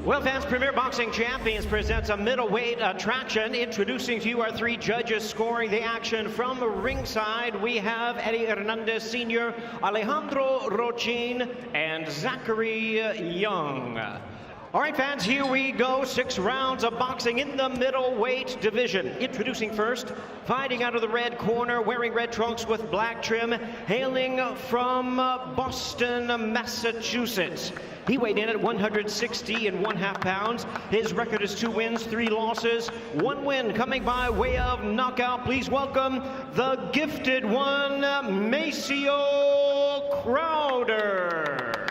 Well, fans, Premier Boxing Champions presents a middleweight attraction. Introducing to you our three judges scoring the action from ringside. We have Eddie Hernandez Sr., Alejandro Rochin, and Zachary Young. All right, fans, here we go. 6 rounds of boxing in the middleweight division. Introducing first, fighting out of the red corner, wearing red trunks with black trim, hailing from Boston, Massachusetts. He weighed in at 160 and 1/2 pounds. His record is 2 wins, 3 losses, 1 win coming by way of knockout. Please welcome the gifted one, Maceo Crowder.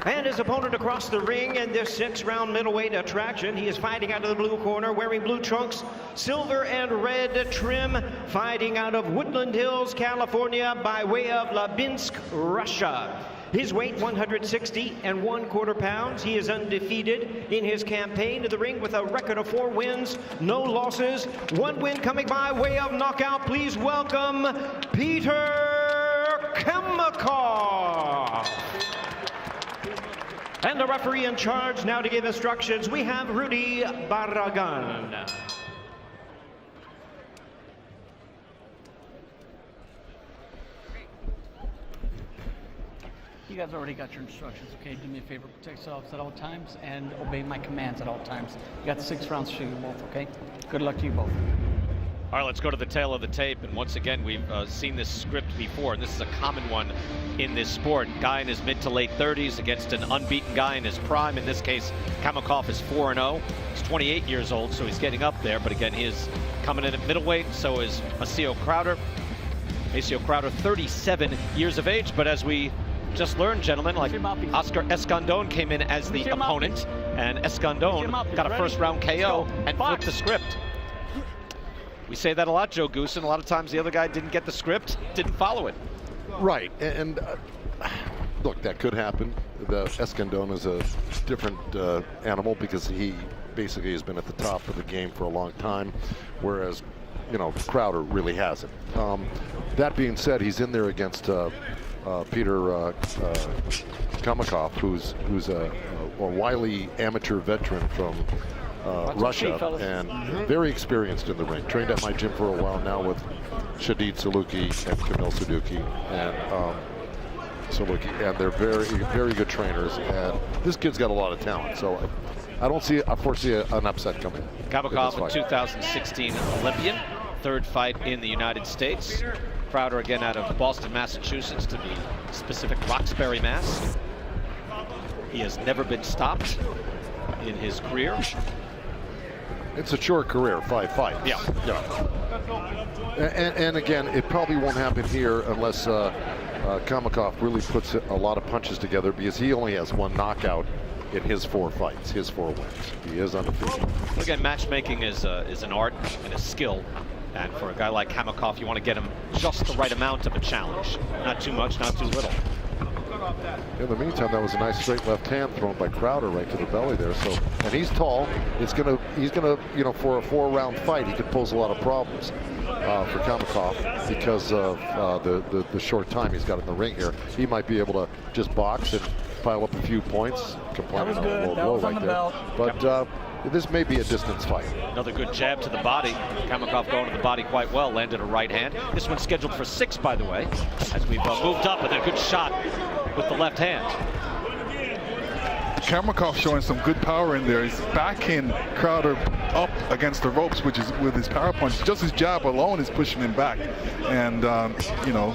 And his opponent across the ring in this 6-round middleweight attraction. He is fighting out of the blue corner, wearing blue trunks, silver and red trim, fighting out of Woodland Hills, California, by way of Labinsk, Russia. His weight, 160 and 1/4 pounds. He is undefeated in his campaign to the ring with a record of 4 wins, no losses, 1 win coming by way of knockout. Please welcome Peter Kamakov. And the referee in charge now to give instructions, we have Rudy Barragan. You guys already got your instructions, okay? Do me a favor, protect yourselves at all times and obey my commands at all times. You got 6 rounds to show you both, okay? Good luck to you both. All right, let's go to the tail of the tape. And once again, we've seen this script before, and this is a common one in this sport. Guy in his mid to late 30s against an unbeaten guy in his prime. In this case, Kamakov is 4-0. He's 28 years old, so he's getting up there. But again, he is coming in at middleweight. So is Maceo Crowder. Maceo Crowder, 37 years of age. But as we just learned, gentlemen, like Oscar Escandón came in as the opponent, and Escandón got a first-round KO and flipped the script. We say that a lot, Joe Goosen. A lot of times the other guy didn't get the script, didn't follow it. Right, and look, that could happen. The Escandón is a different animal because he basically has been at the top of the game for a long time, whereas, you know, Crowder really hasn't. That being said, he's in there against Peter Kamakov, who's a wily amateur veteran from Russia, and very experienced in the ring. Trained at my gym for a while now with Shadid Saluki and Kamil Suduki, and they're very good trainers. And this kid's got a lot of talent, so I foresee an upset coming. Kamakov, a 2016 Olympian, 3rd fight in the United States. Crowder again out of Boston, Massachusetts, to be specific, Roxbury, Mass. He has never been stopped in his career. It's a short career, 5 fights. Yeah. And again, it probably won't happen here unless Kamakov really puts a lot of punches together, because he only has 1 knockout in his 4 fights, his 4 wins. He is undefeated. Again, matchmaking is an art and a skill. And for a guy like Kamakov, you want to get him just the right amount of a challenge. Not too much, not too little. In the meantime, that was a nice straight left hand thrown by Crowder right to the belly there. So, and he's tall. He's gonna, you know, for a 4-round fight, he could pose a lot of problems for Kamakov because of the short time he's got in the ring here. He might be able to just box and pile up a few points. That was good. That was on the belt. But this may be a distance fight. Another good jab to the body. Kamakov going to the body quite well, landed a right hand. This one's scheduled for 6, by the way, as we've moved up, and a good shot with the left hand. Kamakov showing some good power in there. He's backing Crowder up against the ropes, which is with his power punch. Just his jab alone is pushing him back. And, you know,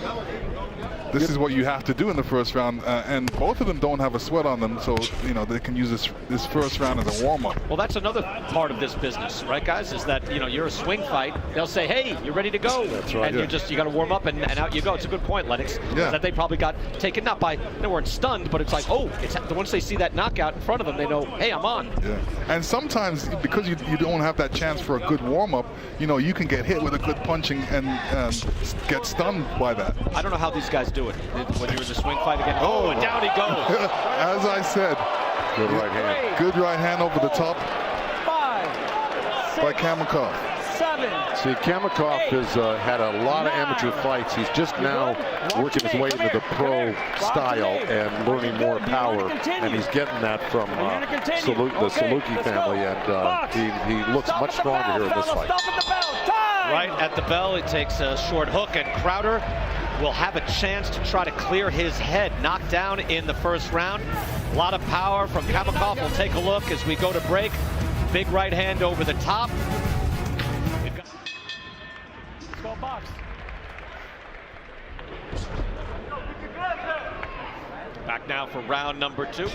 this is what you have to do in the first round, and both of them don't have a sweat on them, so you know they can use this first round as a warm-up. Well, that's another part of this business, right, guys? Is that, you know, you're a swing fight. They'll say, "Hey, you're ready to go," that's right, and you got to warm up, and out you go. It's a good point, Lennox. Yeah. That they probably got taken not by, they weren't stunned, but it's like, oh, once they see that knockout in front of them, they know, hey, I'm on. Yeah, and sometimes because you don't have that chance for a good warm-up, you know, you can get hit with a good punching and get stunned by that. I don't know how these guys do it. When you're in the swing fight again, oh, and down he goes. As I said, good right hand. Good right hand over the top 5, 6, by Kamakov. 7. See, Kamakov has had a lot of amateur fights. He's just now working his way into the pro style and learning more power, and he's getting that from the Saluki family, and he looks much stronger here in this fight. Right at the bell, he takes a short hook, and Crowder will have a chance to try to clear his head. Knocked down in the first round. A lot of power from Kamakov. We'll take a look as we go to break. Big right hand over the top. Let's go box. Back now for round number 2.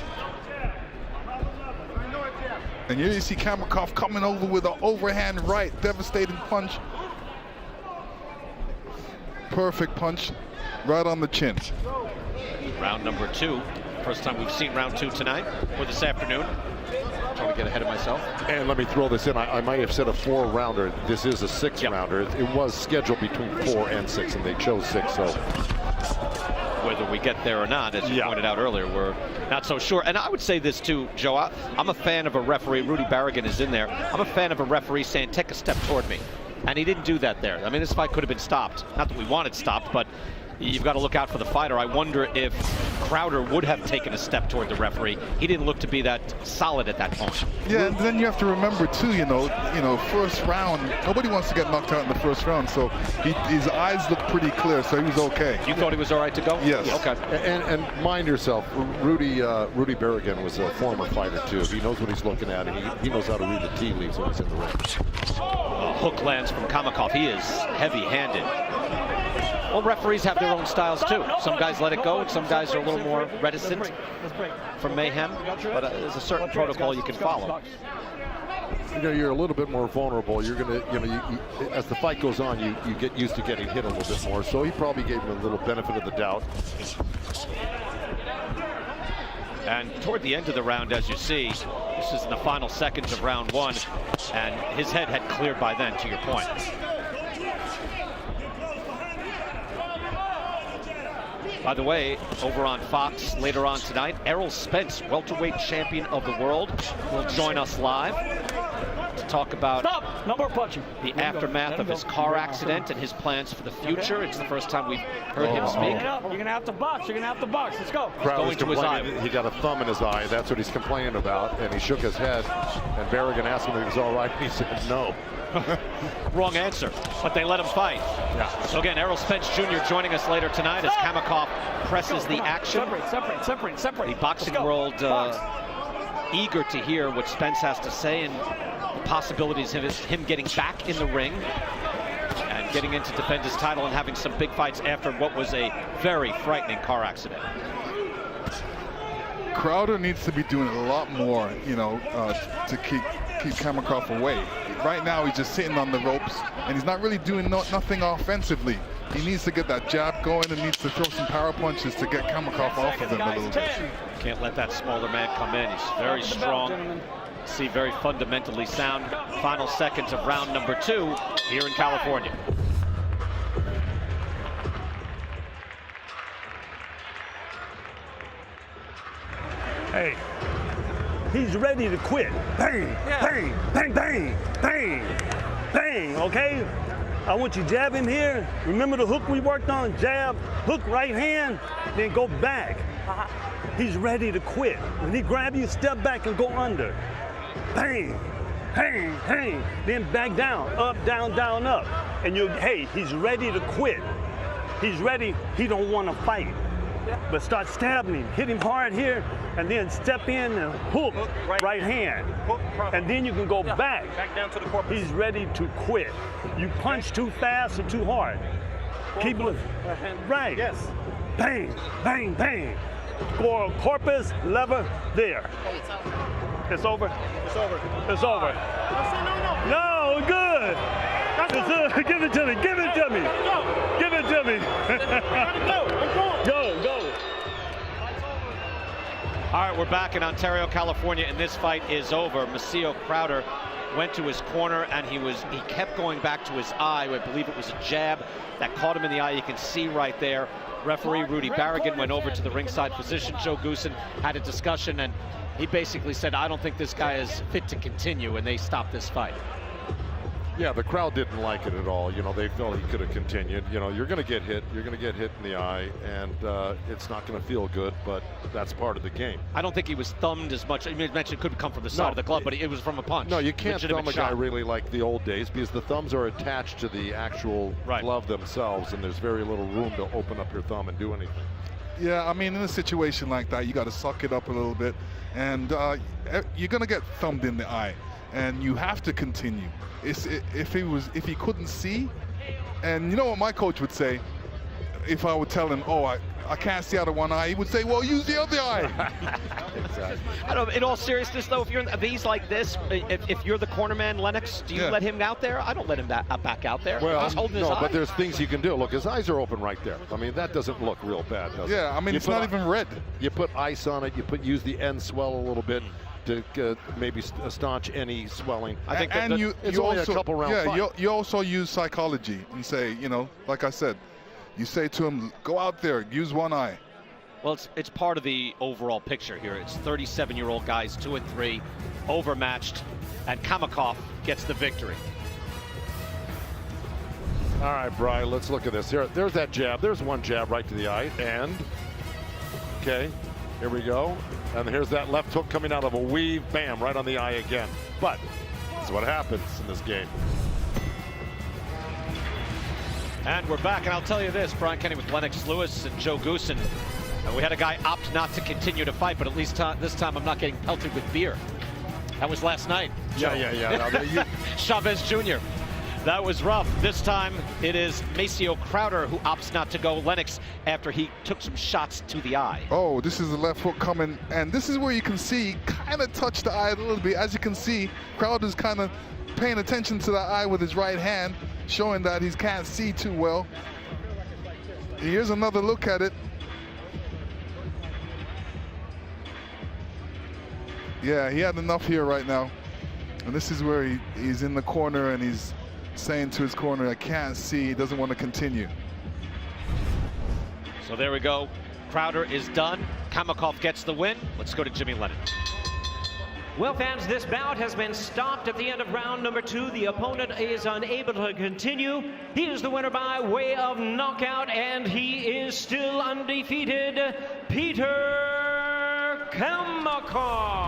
And here you see Kamakov coming over with an overhand right, devastating punch. Perfect punch right on the chin. Round number 2. First time we've seen round 2 tonight or this afternoon. Trying to get ahead of myself. And let me throw this in. I might have said a 4-rounder. This is a 6-rounder. It was scheduled between 4 and 6, and they chose 6. So whether we get there or not, as you pointed out earlier, we're not so sure. And I would say this too, Joe. I'm a fan of a referee. Rudy Barragan is in there. I'm a fan of a referee saying, take a step toward me. And he didn't do that there. I mean, this fight could have been stopped. Not that we want it stopped, but you've got to look out for the fighter. I wonder if Crowder would have taken a step toward the referee. He didn't look to be that solid at that point. Yeah, and then you have to remember too, you know, first round, nobody wants to get knocked out in the first round, so his eyes look pretty clear, so he was okay. You thought he was all right to go? Yes. Okay. And mind yourself, Rudy Barragan was a former fighter too. He knows what he's looking at, and he knows how to read the tea leaves when he's in the ring. Hook lands from Kamakov. He is heavy-handed. Well, referees have their own styles too. Some guys let it go, and some guys are a little more reticent from mayhem. But there's a certain protocol you can follow. You know, you're a little bit more vulnerable. You're gonna, as the fight goes on, you get used to getting hit a little bit more. So he probably gave him a little benefit of the doubt. And toward the end of the round, as you see, this is in the final seconds of round 1, and his head had cleared by then, to your point. By the way, over on Fox later on tonight, Errol Spence, welterweight champion of the world, will join us live to talk about no more punching. The aftermath of his car accident and his plans for the future. It's the first time we've heard him speak. You're going to have to box. You're going to have to box. Let's go. Going to his eye. He got a thumb in his eye. That's what he's complaining about. And he shook his head. And Barragan asked him if he was all right. And he said no. Wrong answer, but they let him fight. Yeah. So again, Errol Spence Jr. joining us later tonight as Kamakov presses the action. Separate. The boxing world eager to hear what Spence has to say and the possibilities of him getting back in the ring and getting in to defend his title and having some big fights after what was a very frightening car accident. Crowder needs to be doing a lot more, to keep Kamakov away. Right now, he's just sitting on the ropes, and he's not really doing nothing offensively. He needs to get that jab going and needs to throw some power punches to get Kamakov off of him a little bit. Can't let that smaller man come in. He's very strong. See, very fundamentally sound. Final seconds of round number 2 here in California. Hey, he's ready to quit. Bang, bang, bang, bang, bang, bang, okay? I want you to jab him here. Remember the hook we worked on? Jab, hook, right hand, then go back. He's ready to quit. When he grab you, step back and go under. Bang, bang, bang, then back down, up, down, down, up. And he's ready to quit. He's ready, he don't want to fight. But start stabbing him, hit him hard here, and then step in and hook, right hand. And then you can go back. Back down to the corpus. He's ready to quit. You punch too fast or too hard. Keep looking. Right. Yes. Bang, bang, bang. Corpus, lever, there. It's over. It's over. It's over. No, good. Give it to me. Give it to me. Give it to me. Go. All right, we're back in Ontario, California, and this fight is over. Maceo Crowder went to his corner, and he kept going back to his eye. I believe it was a jab that caught him in the eye. You can see right there. Referee Rudy Barragan went over to the ringside position. Joe Goosen had a discussion, and he basically said, I don't think this guy is fit to continue, and they stopped this fight. Yeah, the crowd didn't like it at all. You know, they felt he could have continued. You know, you're going to get hit. You're going to get hit in the eye, and it's not going to feel good, but that's part of the game. I don't think he was thumbed as much. I mean, you mentioned it could come from the side of the glove, but it was from a punch. No, you can't Legitimate thumb a shot. guy really like the old days because the thumbs are attached to the actual glove themselves, and there's very little room to open up your thumb and do anything. Yeah, I mean, in a situation like that, you got to suck it up a little bit, and you're going to get thumbed in the eye, and you have to continue. If he couldn't see, and you know what my coach would say, if I would tell him, oh, I can't see out of one eye, he would say, well, use the other eye. Exactly. I don't know, in all seriousness, though, if you're in these like this, if you're the cornerman, Lennox, do you let him out there? I don't let him back out there. Well, he's holding his eye. but there's things you can do. Look, his eyes are open right there. I mean, that doesn't look real bad, does it? Yeah, I mean, it's not even red. You put ice on it. Use the end swell a little bit to maybe staunch any swelling. I think it's only also, a couple rounds. Yeah, you also use psychology and say, you know, like I said, you say to him, go out there, use one eye. Well, it's part of the overall picture here. It's 37-year-old guys, 2 and 3, overmatched, and Kamakov gets the victory. All right, Brian, let's look at this. There's that jab. There's one jab right to the eye, and okay, here we go. And here's that left hook coming out of a weave, bam, right on the eye again. But that's what happens in this game. And we're back, and I'll tell you this, Brian Kenny with Lennox Lewis and Joe Goosen. And we had a guy opt not to continue to fight, but at least this time I'm not getting pelted with beer. That was last night. Yeah. Chavez Jr. That was rough. This time it is Maceo Crowder who opts not to go Lennox after he took some shots to the eye. Oh, this is the left hook coming, and this is where you can see, kind of touch the eye a little bit. As you can see, Crowder's kind of paying attention to the eye with his right hand, showing that he can't see too well. Here's another look at it. Yeah, he had enough here right now. And this is where he's in the corner and he's saying to his corner, I can't see, he doesn't want to continue. So there we go. Crowder is done. Kamakov gets the win. Let's go to Jimmy Lennon. Well, fans, this bout has been stopped at the end of round number 2. The opponent is unable to continue. He is the winner by way of knockout, and he is still undefeated, Peter Kamakov.